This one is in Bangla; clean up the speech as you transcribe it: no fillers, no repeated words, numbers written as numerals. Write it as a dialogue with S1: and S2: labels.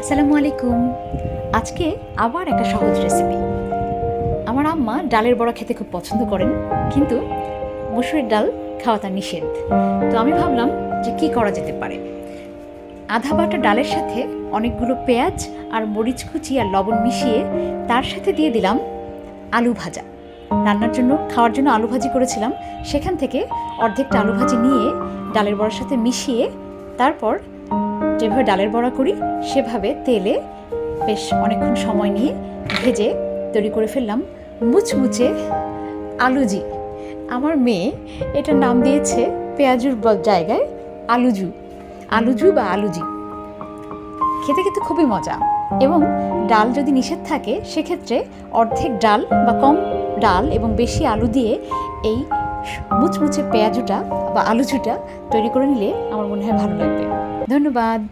S1: আসসালামু আলাইকুম। আজকে আবার একটা সহজ রেসিপি। আমার আম্মা ডালের বড়া খেতে খুব পছন্দ করেন, কিন্তু মসুরের ডাল খাওয়া তার নিষেধ। তো আমি ভাবলাম যে কি করা যেতে পারে। আধা বাটা ডালের সাথে অনেকগুলো পেঁয়াজ আর মরিচ কুচি আর লবণ মিশিয়ে তার সাথে দিয়ে দিলাম আলু ভাজা। রান্নার জন্য খাওয়ার জন্য আলু ভাজি করেছিলাম, সেখান থেকে অর্ধেকটা আলু ভাজি নিয়ে ডালের বড়ার সাথে মিশিয়ে তারপর যেভাবে ডালের বড়া করি সেভাবে তেলে বেশ অনেকক্ষণ সময় নিয়ে ভেজে তৈরি করে ফেললাম মুচমুচে আলুজি। আমার মেয়ে এটার নাম দিয়েছে পেঁয়াজুর জায়গায় আলুজু বা আলুজি। খেতে কিন্তু খুবই মজা, এবং ডাল যদি নিষেধ থাকে সেক্ষেত্রে অর্ধেক ডাল বা কম ডাল এবং বেশি আলু দিয়ে এই মুচমুচে পেঁয়াজুটা বা আলুজুটা তৈরি করে নিলে আমার মনে হয় ভালো লাগবে। ধন্যবাদ।